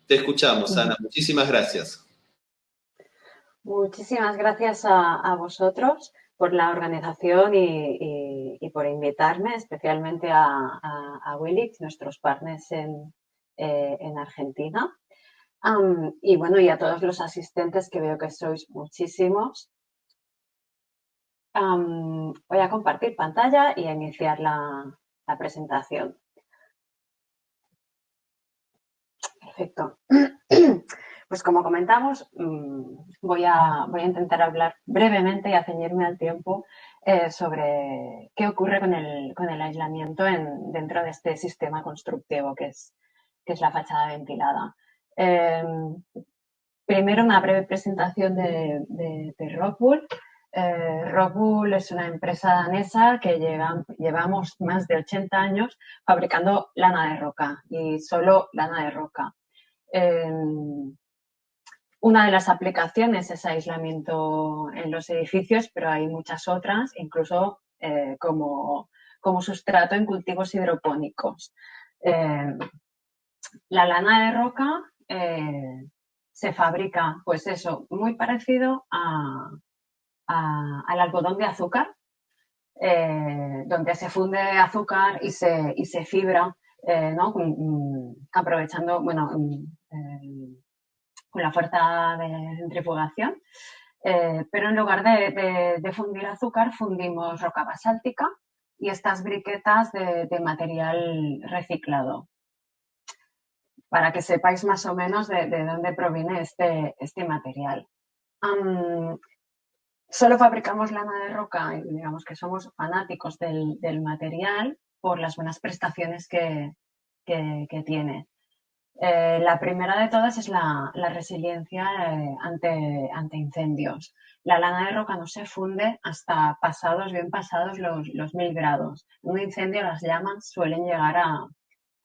Te escuchamos, Ana. Muchísimas gracias. Muchísimas gracias a vosotros por la organización y por invitarme, especialmente a Willix, nuestros partners en Argentina. Y bueno, y a todos los asistentes, que veo que sois muchísimos. Voy a compartir pantalla y a iniciar la presentación. Perfecto. Pues como comentamos, voy a intentar hablar brevemente y a ceñirme al tiempo sobre qué ocurre con el aislamiento dentro de este sistema constructivo que es la fachada ventilada. Primero, una breve presentación de Rockwool. Rockwool es una empresa danesa que llevamos más de 80 años fabricando lana de roca y solo lana de roca. Una de las aplicaciones es aislamiento en los edificios, pero hay muchas otras, incluso como sustrato en cultivos hidropónicos. La lana de roca se fabrica, pues eso, muy parecido al algodón de azúcar, donde se funde azúcar y se fibra, ¿no? Aprovechando, bueno, con la fuerza de centrifugación. Pero en lugar de fundir azúcar, fundimos roca basáltica y estas briquetas de material reciclado, para que sepáis más o menos de dónde proviene este material. Solo fabricamos lana de roca y digamos que somos fanáticos del material por las buenas prestaciones que tiene. La primera de todas es la resiliencia ante incendios. La lana de roca no se funde hasta bien pasados los 1000 grados. Un incendio, las llamas suelen llegar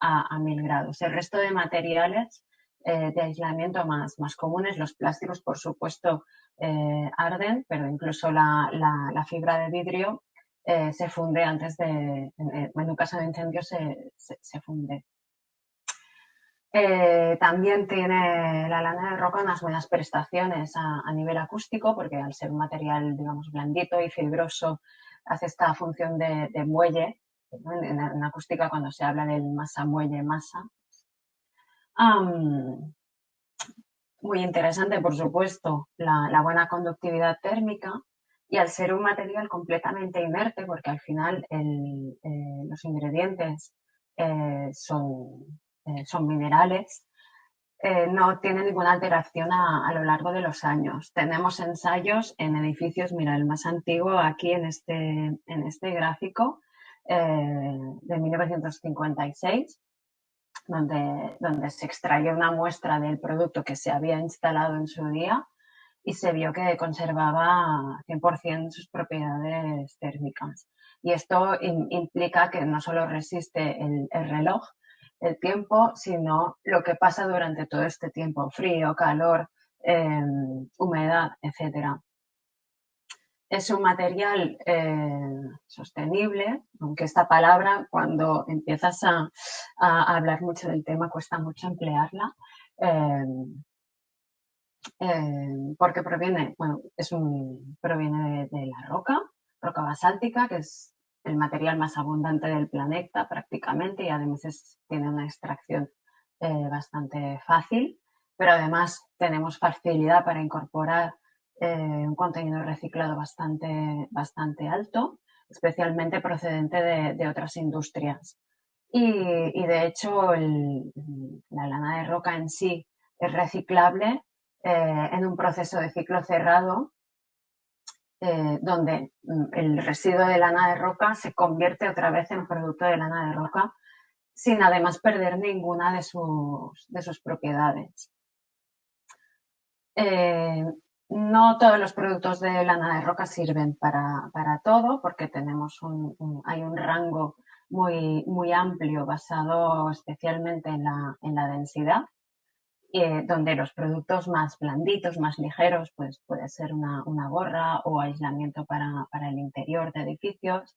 a 1000 grados. El resto de materiales de aislamiento más comunes, los plásticos, por supuesto, arden, pero incluso la fibra de vidrio se funde antes en un caso de incendio se funde. También tiene la lana de roca unas buenas prestaciones a nivel acústico, porque al ser un material, digamos, blandito y fibroso, hace esta función de muelle, ¿no? En acústica, cuando se habla del masa-muelle-masa. Muy interesante, por supuesto, la buena conductividad térmica, y al ser un material completamente inerte, porque al final los ingredientes son minerales, no tiene ninguna alteración a lo largo de los años. Tenemos ensayos en edificios, mira, el más antiguo aquí en este gráfico, de 1956, donde se extrae una muestra del producto que se había instalado en su día y se vio que conservaba 100% sus propiedades térmicas. Y esto implica que no solo resiste el reloj, el tiempo, sino lo que pasa durante todo este tiempo: frío, calor, humedad, etcétera. Es un material sostenible, aunque esta palabra, cuando empiezas a hablar mucho del tema, cuesta mucho emplearla, porque proviene de la roca basáltica, que es el material más abundante del planeta prácticamente, y además tiene una extracción bastante fácil, pero además tenemos facilidad para incorporar un contenido reciclado bastante alto, especialmente procedente de otras industrias. Y de hecho la lana de roca en sí es reciclable en un proceso de ciclo cerrado, donde el residuo de lana de roca se convierte otra vez en producto de lana de roca, sin además perder ninguna de sus propiedades. No todos los productos de lana de roca sirven para todo, porque hay un rango muy amplio, basado especialmente en la densidad, donde los productos más blanditos, más ligeros, pues puede ser una gorra o aislamiento para el interior de edificios.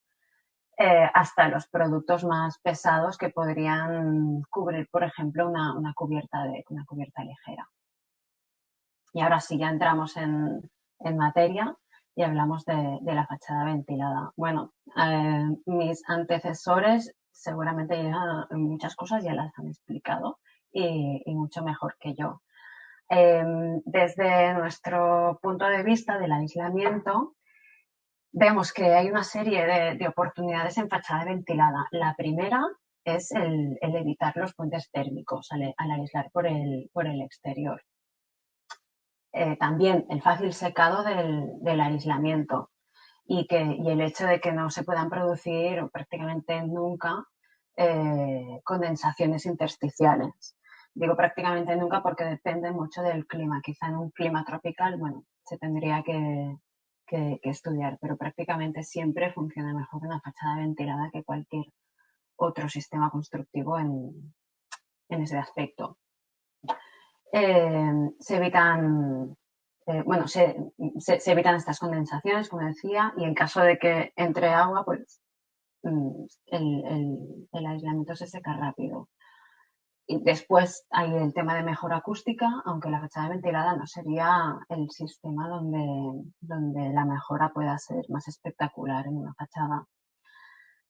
hasta los productos más pesados que podrían cubrir, por ejemplo, una cubierta ligera. Y ahora sí, ya entramos en materia y hablamos de la fachada ventilada. Bueno, mis antecesores seguramente ya muchas cosas ya las han explicado y mucho mejor que yo. Desde nuestro punto de vista del aislamiento, vemos que hay una serie de oportunidades en fachada ventilada. La primera es el evitar los puentes térmicos al aislar por el exterior. También el fácil secado del aislamiento y el hecho de que no se puedan producir prácticamente nunca condensaciones intersticiales. Digo prácticamente nunca porque depende mucho del clima. Quizá en un clima tropical, bueno, se tendría que estudiar, pero prácticamente siempre funciona mejor una fachada ventilada que cualquier otro sistema constructivo en ese aspecto. Se evitan estas condensaciones, como decía, y en caso de que entre agua, pues el aislamiento se seca rápido. Y después hay el tema de mejora acústica, aunque la fachada ventilada no sería el sistema donde la mejora pueda ser más espectacular en una fachada.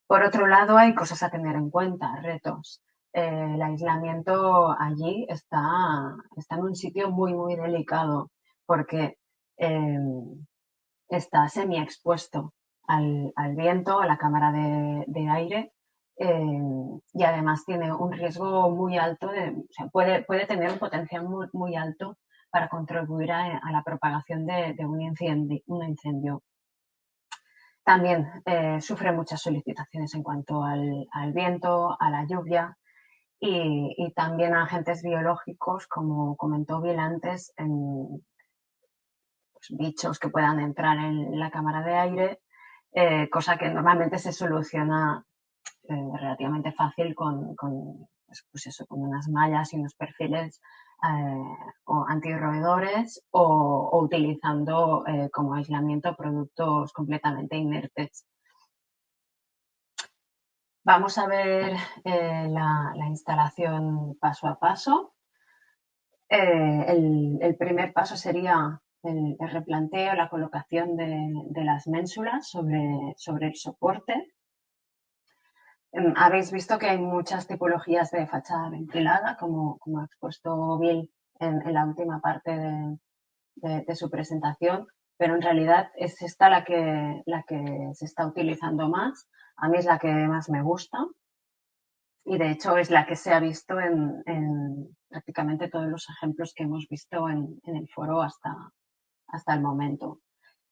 Por otro lado, hay cosas a tener en cuenta, retos. El aislamiento allí está en un sitio muy, muy delicado porque está semi-expuesto al viento, a la cámara de aire, y además tiene un riesgo muy alto, puede tener un potencial muy, muy alto para contribuir a la propagación de un incendio. También sufre muchas solicitaciones en cuanto al viento, a la lluvia y también a agentes biológicos, como comentó Bill antes, bichos que puedan entrar en la cámara de aire, cosa que normalmente se soluciona relativamente fácil con unas mallas y unos perfiles o antirroedores o utilizando como aislamiento productos completamente inertes. Vamos a ver la instalación paso a paso. El primer paso sería el replanteo, la colocación de las ménsulas sobre el soporte. Habéis visto que hay muchas tipologías de fachada ventilada, como ha expuesto Bill en la última parte de su presentación, pero en realidad es esta la que se está utilizando más. A mí es la que más me gusta y de hecho es la que se ha visto en prácticamente todos los ejemplos que hemos visto en el foro hasta el momento.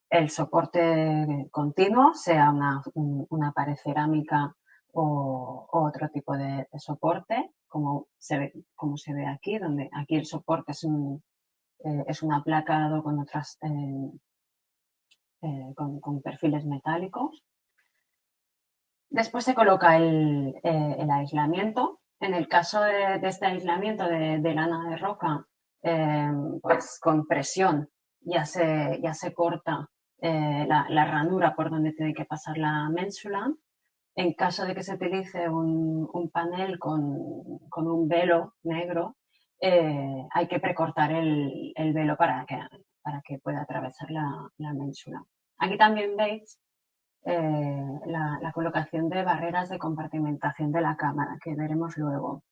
El soporte continuo, sea una pared cerámica o otro tipo de soporte, como se ve aquí, donde aquí el soporte es un aplacado con otras con perfiles metálicos. Después se coloca el aislamiento. En el caso de este aislamiento de lana de roca, pues con presión ya se corta la ranura por donde tiene que pasar la ménsula. En caso de que se utilice un panel con un velo negro, hay que precortar el velo para que pueda atravesar la ménsula. Aquí también veis la colocación de barreras de compartimentación de la cámara, que veremos luego.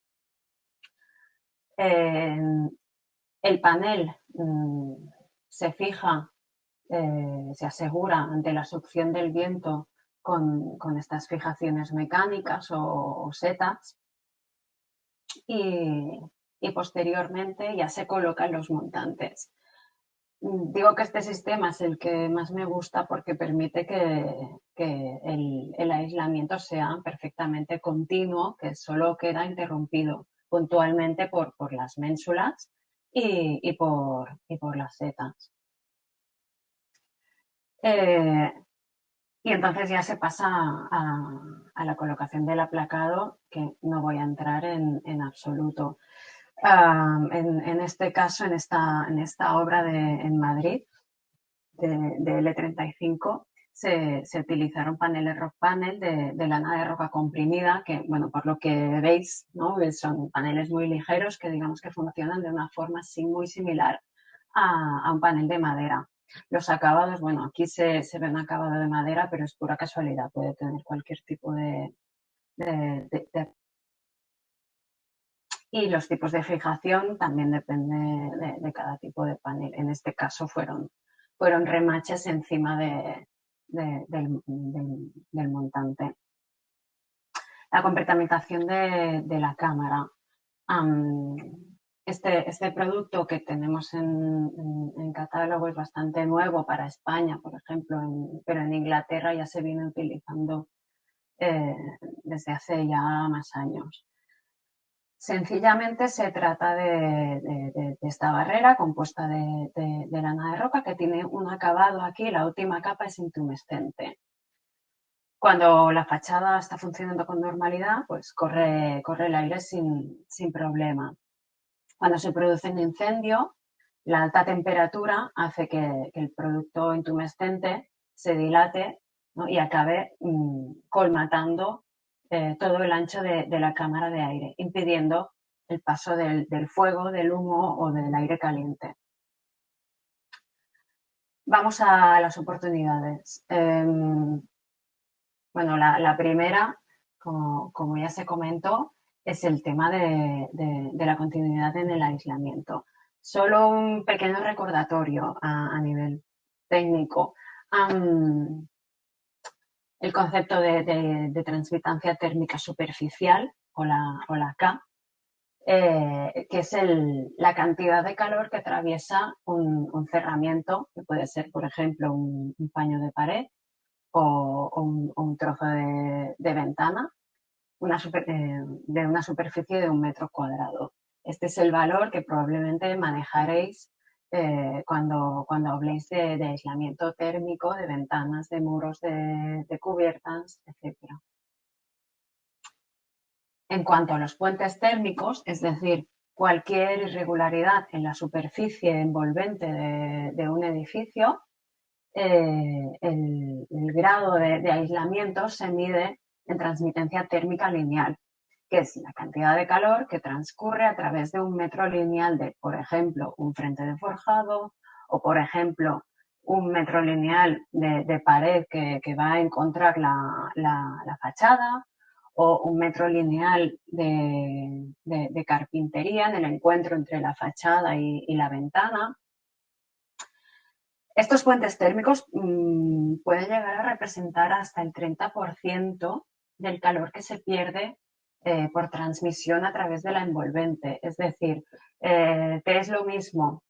El panel se fija, se asegura ante la succión del viento con estas fijaciones mecánicas o setas y posteriormente ya se colocan los montantes. Digo que este sistema es el que más me gusta porque permite que el aislamiento sea perfectamente continuo, que solo queda interrumpido puntualmente por las ménsulas y por las setas. Y entonces ya se pasa a la colocación del aplacado, que no voy a entrar en absoluto. En este caso, en esta obra en Madrid, de L35, se utilizaron paneles Rockpanel de lana de roca comprimida, que, bueno, por lo que veis, ¿no? Son paneles muy ligeros que digamos que funcionan de una forma así muy similar a un panel de madera. Los acabados, bueno, aquí se ve un acabado de madera, pero es pura casualidad, puede tener cualquier tipo de y los tipos de fijación también depende de cada tipo de panel. En este caso fueron remaches encima del montante. La compartimentación de la cámara. Este producto que tenemos en catálogo es bastante nuevo para España, por ejemplo, pero en Inglaterra ya se viene utilizando desde hace ya más años. Sencillamente se trata de esta barrera compuesta de lana de roca que tiene un acabado aquí, la última capa es intumescente. Cuando la fachada está funcionando con normalidad, pues corre el aire sin problema. Cuando se produce un incendio, la alta temperatura hace que el producto intumescente se dilate, ¿no? Y acabe colmatando todo el ancho de la cámara de aire, impidiendo el paso del fuego, del humo o del aire caliente. Vamos a las oportunidades. Bueno, la primera, como ya se comentó, es el tema de la continuidad en el aislamiento. Solo un pequeño recordatorio a nivel técnico. El concepto de transmitancia térmica superficial o la K, que es la cantidad de calor que atraviesa un cerramiento, que puede ser, por ejemplo, un paño de pared o un trozo de ventana de una superficie de 1 metro cuadrado. Este es el valor que probablemente manejaréis cuando habléis de aislamiento térmico, de ventanas, de muros, de cubiertas, etc. En cuanto a los puentes térmicos, es decir, cualquier irregularidad en la superficie envolvente de un edificio, el grado de aislamiento se mide en transmitencia térmica lineal, que es la cantidad de calor que transcurre a través de un metro lineal de, por ejemplo, un frente de forjado o, por ejemplo, un metro lineal de pared que va a encontrar la fachada o un metro lineal de carpintería en el encuentro entre la fachada y la ventana. Estos puentes térmicos pueden llegar a representar hasta el 30% del calor que se pierde por transmisión a través de la envolvente. Es decir, te es lo mismo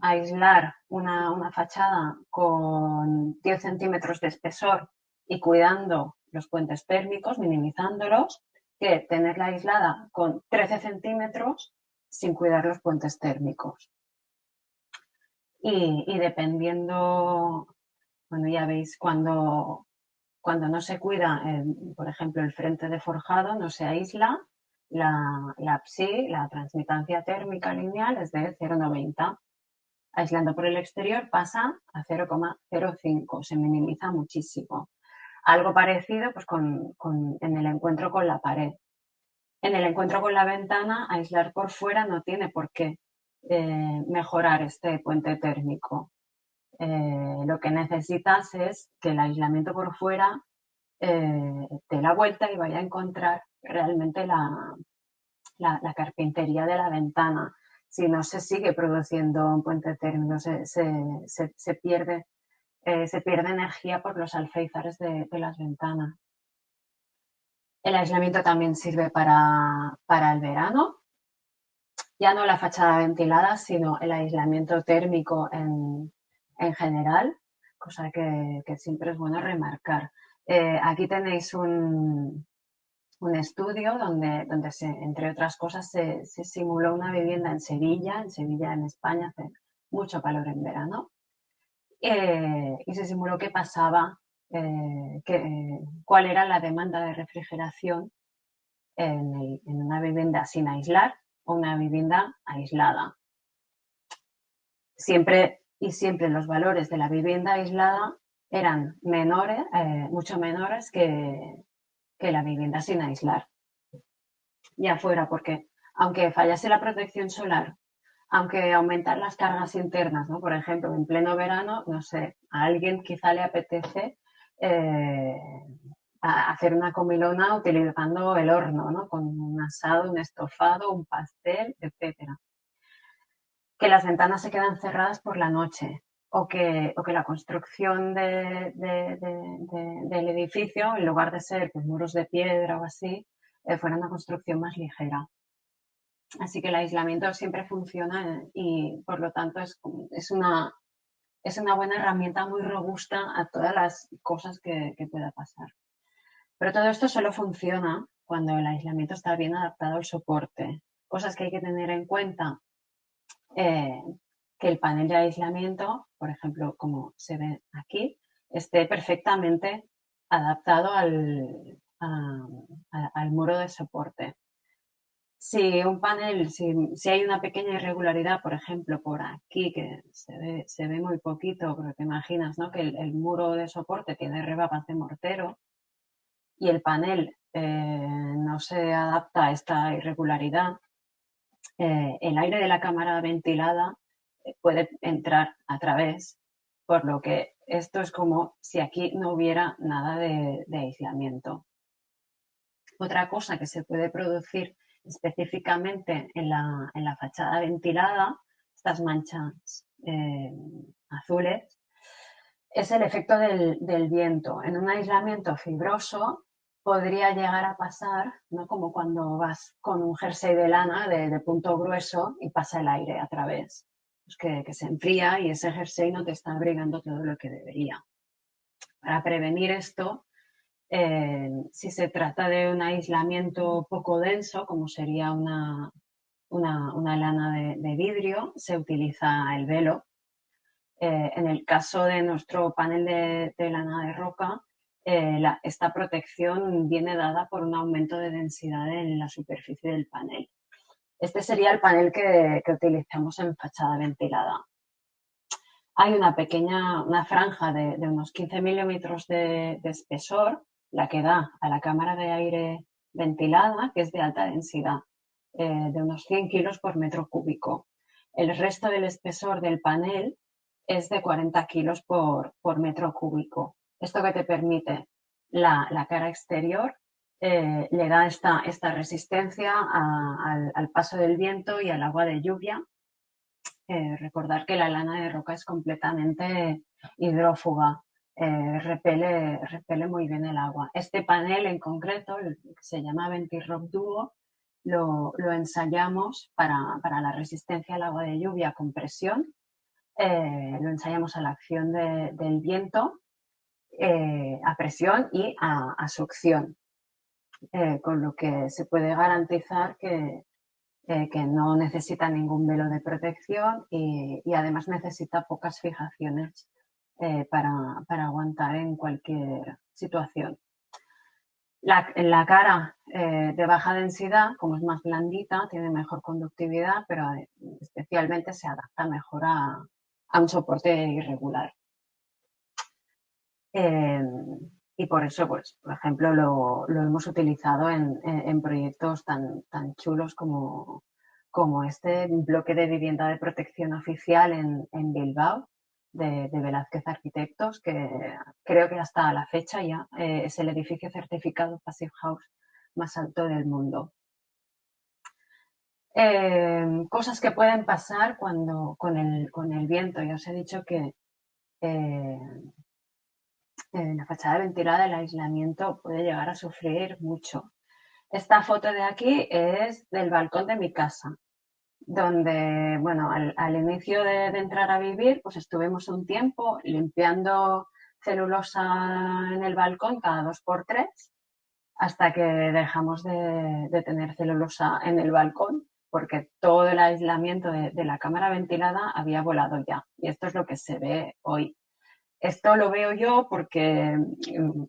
aislar una fachada con 10 centímetros de espesor y cuidando los puentes térmicos, minimizándolos, que tenerla aislada con 13 centímetros sin cuidar los puentes térmicos. Y dependiendo, bueno, ya veis, cuando no se cuida, por ejemplo, el frente de forjado, no se aísla, la PSI, la transmitancia térmica lineal, es de 0,90. Aislando por el exterior pasa a 0,05, se minimiza muchísimo. Algo parecido pues, en el encuentro con la pared. En el encuentro con la ventana, aislar por fuera no tiene por qué mejorar este puente térmico. Lo que necesitas es que el aislamiento por fuera dé la vuelta y vaya a encontrar realmente la carpintería de la ventana. Si no se sigue produciendo un puente térmico, se pierde energía por los alféizares de las ventanas. El aislamiento también sirve para el verano. Ya no la fachada ventilada, sino el aislamiento térmico en general, cosa que siempre es bueno remarcar. Aquí tenéis un estudio donde entre otras cosas, se simuló una vivienda en Sevilla, en España, hace mucho calor en verano, y se simuló qué pasaba, cuál era la demanda de refrigeración en una vivienda sin aislar o una vivienda aislada. Siempre los valores de la vivienda aislada eran menores, mucho menores que la vivienda sin aislar. Ya fuera porque, aunque fallase la protección solar, aunque aumentar las cargas internas, ¿no? Por ejemplo, en pleno verano, no sé, a alguien quizá le apetece eh, hacer una comilona utilizando el horno, ¿no? Con un asado, un estofado, un pastel, etcétera. Que las ventanas se quedan cerradas por la noche o que la construcción del edificio, en lugar de ser pues, muros de piedra o así, fuera una construcción más ligera. Así que el aislamiento siempre funciona y por lo tanto es una buena herramienta muy robusta a todas las cosas que pueda pasar. Pero todo esto solo funciona cuando el aislamiento está bien adaptado al soporte. Cosas que hay que tener en cuenta, eh, que el panel de aislamiento, por ejemplo, como se ve aquí, esté perfectamente adaptado al muro de soporte. Si un panel, si hay una pequeña irregularidad, por ejemplo, por aquí, que se ve muy poquito, pero te imaginas, ¿no? Que el muro de soporte tiene rebapas de mortero y el panel no se adapta a esta irregularidad, el aire de la cámara ventilada puede entrar a través, por lo que esto es como si aquí no hubiera nada de aislamiento. Otra cosa que se puede producir específicamente en la fachada ventilada, estas manchas azules, es el efecto del viento. En un aislamiento fibroso podría llegar a pasar, ¿no? Como cuando vas con un jersey de lana de punto grueso y pasa el aire a través. Pues que se enfría y ese jersey no te está abrigando todo lo que debería. Para prevenir esto, si se trata de un aislamiento poco denso, como sería una lana de vidrio, se utiliza el velo. En el caso de nuestro panel de lana de roca, esta protección viene dada por un aumento de densidad en la superficie del panel. Este sería el panel que utilizamos en fachada ventilada. Hay una franja de unos 15 milímetros de espesor, la que da a la cámara de aire ventilada, que es de alta densidad, de unos 100 kilos por metro cúbico. El resto del espesor del panel es de 40 kilos por metro cúbico. Esto que te permite la cara exterior le da esta resistencia al paso del viento y al agua de lluvia. Recordar que la lana de roca es completamente hidrófuga, repele muy bien el agua. Este panel en concreto, el que se llama Ventirock Duo, lo ensayamos para la resistencia al agua de lluvia con presión. Lo ensayamos a la acción del viento, a presión y a succión, con lo que se puede garantizar que no necesita ningún velo de protección y además necesita pocas fijaciones para aguantar en cualquier situación. La cara de baja densidad, como es más blandita, tiene mejor conductividad, pero especialmente se adapta mejor a un soporte irregular. Y por eso, pues, por ejemplo, lo hemos utilizado en proyectos tan chulos como este bloque de vivienda de protección oficial en Bilbao, de Velázquez Arquitectos, que creo que hasta la fecha ya es el edificio certificado Passive House más alto del mundo. Cosas que pueden pasar con el viento. Ya os he dicho que en la fachada ventilada el aislamiento puede llegar a sufrir mucho. Esta foto de aquí es del balcón de mi casa, donde, bueno, al inicio de entrar a vivir, pues estuvimos un tiempo limpiando celulosa en el balcón cada 2x3, hasta que dejamos de tener celulosa en el balcón, porque todo el aislamiento de la cámara ventilada había volado ya. Y esto es lo que se ve hoy. Esto lo veo yo porque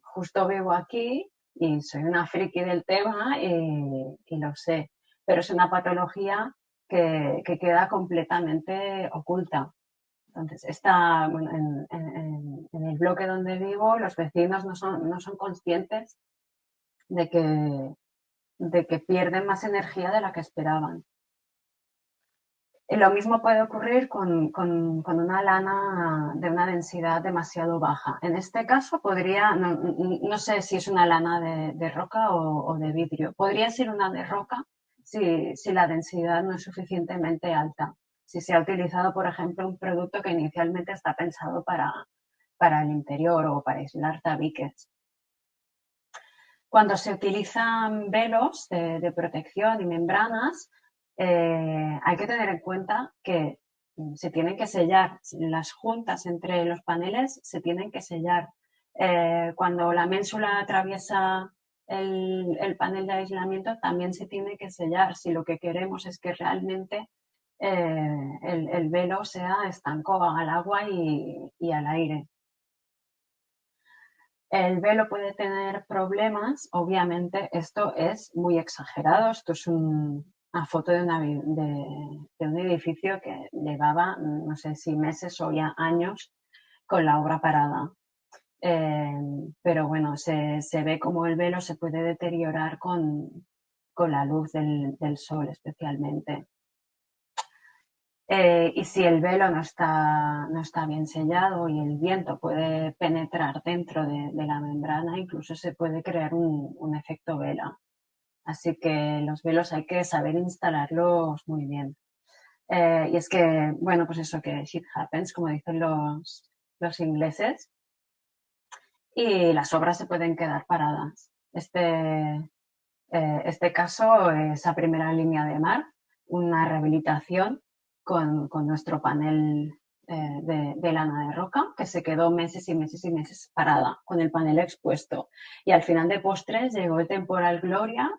justo vivo aquí y soy una friki del tema y lo sé, pero es una patología que queda completamente oculta. Entonces, bueno, en el bloque donde vivo los vecinos no son conscientes de que pierden más energía de la que esperaban. Lo mismo puede ocurrir con una lana de una densidad demasiado baja. En este caso podría, no sé si es una lana de roca o de vidrio. Podría ser una de roca si la densidad no es suficientemente alta. Si se ha utilizado, por ejemplo, un producto que inicialmente está pensado para el interior o para aislar tabiques. Cuando se utilizan velos de protección y membranas, hay que tener en cuenta que se tienen que sellar, las juntas entre los paneles se tienen que sellar. Cuando la ménsula atraviesa el panel de aislamiento también se tiene que sellar si lo que queremos es que realmente el velo sea estanco al agua y al aire. El velo puede tener problemas, obviamente esto es muy exagerado, esto es una foto de un edificio que llevaba, no sé si meses o ya años con la obra parada. Pero bueno, se ve como el velo se puede deteriorar con la luz del sol especialmente. Y si el velo no está bien sellado y el viento puede penetrar dentro de la membrana, incluso se puede crear un efecto vela. Así que los velos hay que saber instalarlos muy bien. Y es que, bueno, pues eso que shit happens, como dicen los ingleses, y las obras se pueden quedar paradas. Este caso es a primera línea de mar, una rehabilitación con nuestro panel de lana de roca, que se quedó meses y meses y meses parada, con el panel expuesto. Y al final de postres llegó el temporal Gloria,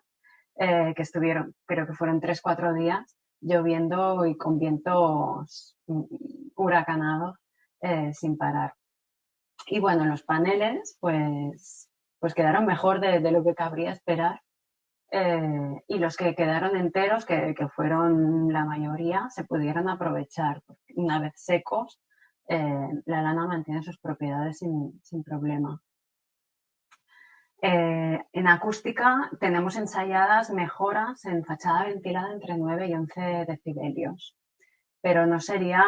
que estuvieron, creo que fueron 3-4 días, lloviendo y con vientos huracanados sin parar. Y bueno, los paneles pues quedaron mejor de lo que cabría esperar. Y los que quedaron enteros, que fueron la mayoría, se pudieron aprovechar. Una vez secos, la lana mantiene sus propiedades sin problema. En acústica tenemos ensayadas mejoras en fachada ventilada entre 9 y 11 decibelios, pero no sería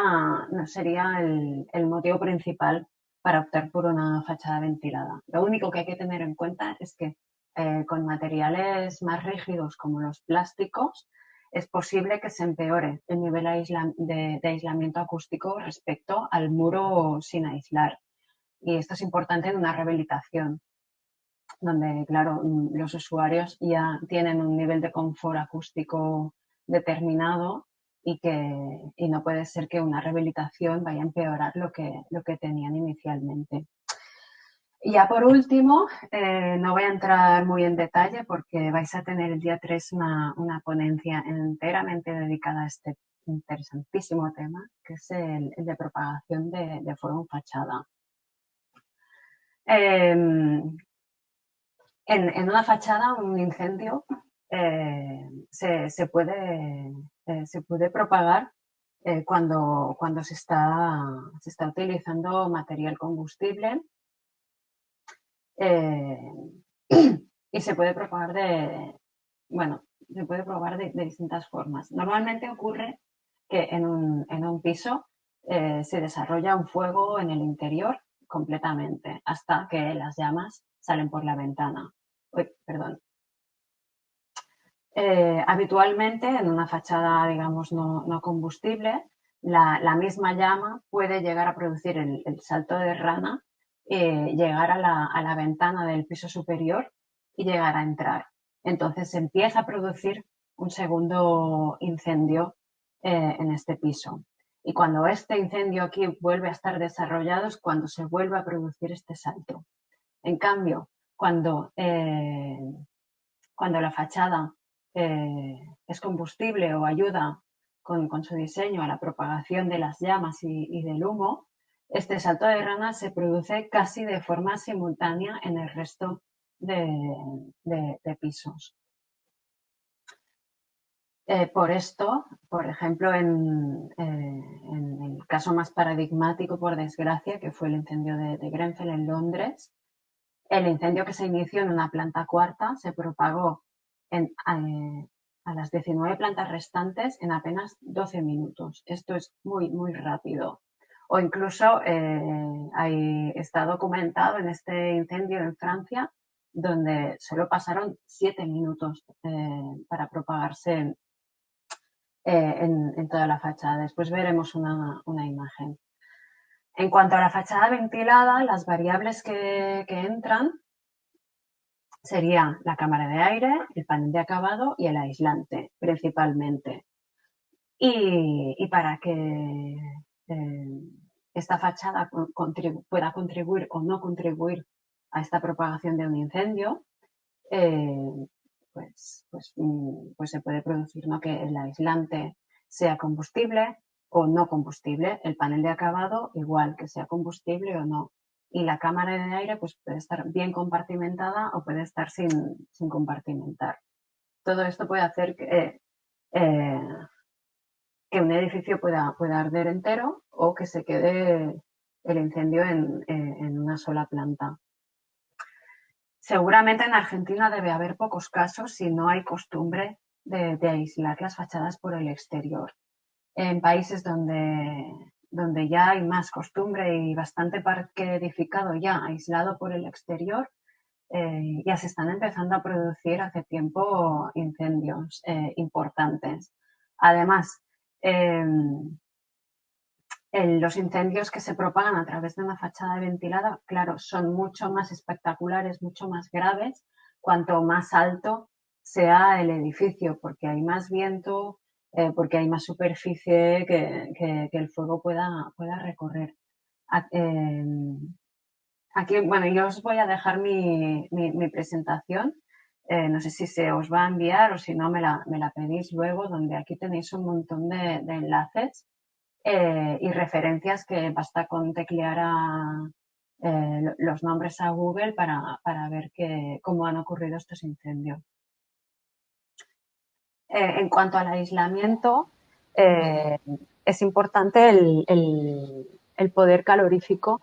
el motivo principal para optar por una fachada ventilada. Lo único que hay que tener en cuenta es que con materiales más rígidos como los plásticos es posible que se empeore el nivel de aislamiento acústico respecto al muro sin aislar. Y esto es importante en una rehabilitación, donde, claro, los usuarios ya tienen un nivel de confort acústico determinado y no puede ser que una rehabilitación vaya a empeorar lo que tenían inicialmente. Y ya por último, no voy a entrar muy en detalle porque vais a tener el día 3 una ponencia enteramente dedicada a este interesantísimo tema, que es el de propagación de fuego en fachada. En una fachada, un incendio se puede propagar cuando se está utilizando material combustible y se puede propagar de distintas formas. Normalmente ocurre que en un piso se desarrolla un fuego en el interior completamente hasta que las llamas salen por la ventana. Perdón. Habitualmente en una fachada, digamos, no combustible, la misma llama puede llegar a producir el salto de rana, llegar a la ventana del piso superior y llegar a entrar. Entonces se empieza a producir un segundo incendio en este piso. Y cuando este incendio aquí vuelve a estar desarrollado es cuando se vuelve a producir este salto. En cambio, cuando la fachada es combustible o ayuda con su diseño a la propagación de las llamas y del humo, este salto de rana se produce casi de forma simultánea en el resto de pisos. Por esto, por ejemplo, en el caso más paradigmático, por desgracia, que fue el incendio de Grenfell en Londres, el incendio que se inició en una planta cuarta se propagó a las 19 plantas restantes en apenas 12 minutos. Esto es muy, muy rápido. O incluso está documentado en este incendio en Francia, donde solo pasaron 7 minutos para propagarse en toda la fachada. Después veremos una imagen. En cuanto a la fachada ventilada, las variables que entran sería la cámara de aire, el panel de acabado y el aislante, principalmente. Y para que esta fachada pueda contribuir o no contribuir a esta propagación de un incendio, pues se puede producir, ¿no?, que el aislante sea combustible o no combustible, el panel de acabado igual, que sea combustible o no. Y la cámara de aire pues puede estar bien compartimentada o puede estar sin compartimentar. Todo esto puede hacer que un edificio pueda arder entero o que se quede el incendio en una sola planta. Seguramente en Argentina debe haber pocos casos si no hay costumbre de aislar las fachadas por el exterior. En países donde ya hay más costumbre y bastante parque edificado ya aislado por el exterior, ya se están empezando a producir hace tiempo incendios importantes. Además, los incendios que se propagan a través de una fachada ventilada, claro, son mucho más espectaculares, mucho más graves, cuanto más alto sea el edificio, porque hay más viento, porque hay más superficie que el fuego pueda recorrer. Aquí, bueno, yo os voy a dejar mi presentación. No sé si se os va a enviar o si no me la pedís luego, donde aquí tenéis un montón de enlaces y referencias que basta con teclear los nombres a Google para ver cómo han ocurrido estos incendios. En cuanto al aislamiento, es importante el poder calorífico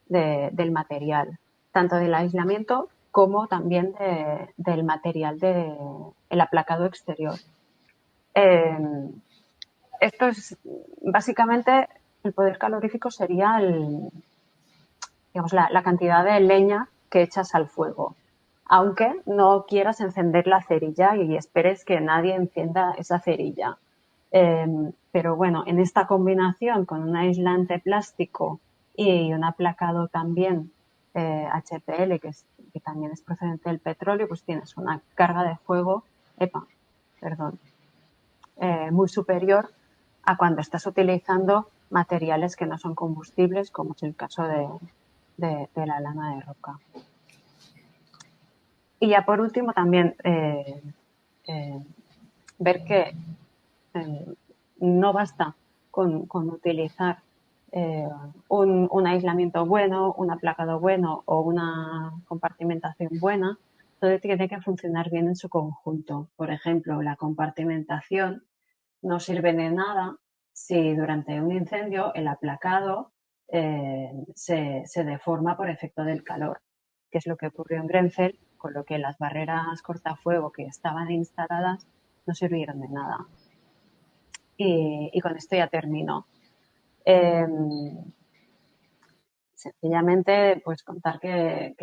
del material, tanto del aislamiento como también del material del aplacado exterior. Esto es básicamente el poder calorífico sería digamos, la cantidad de leña que echas al fuego, aunque no quieras encender la cerilla y esperes que nadie encienda esa cerilla. Pero bueno, en esta combinación con un aislante plástico y un aplacado también HPL, que también es procedente del petróleo, pues tienes una carga de fuego, muy superior a cuando estás utilizando materiales que no son combustibles, como es el caso de la lana de roca. Y ya por último también ver que no basta con utilizar un aislamiento bueno, un aplacado bueno o una compartimentación buena. Todo tiene que funcionar bien en su conjunto. Por ejemplo, la compartimentación no sirve de nada si durante un incendio el aplacado se deforma por efecto del calor, que es lo que ocurrió en Grenfell, con lo que las barreras cortafuego que estaban instaladas no sirvieron de nada. Y con esto ya termino. Sencillamente, pues contar que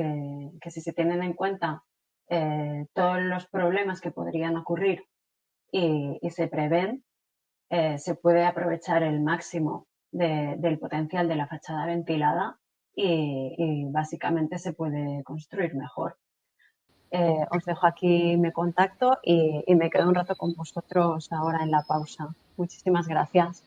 si se tienen en cuenta todos los problemas que podrían ocurrir y se prevén, se puede aprovechar el máximo del potencial de la fachada ventilada y básicamente se puede construir mejor. Os dejo aquí mi contacto y me quedo un rato con vosotros ahora en la pausa. Muchísimas gracias.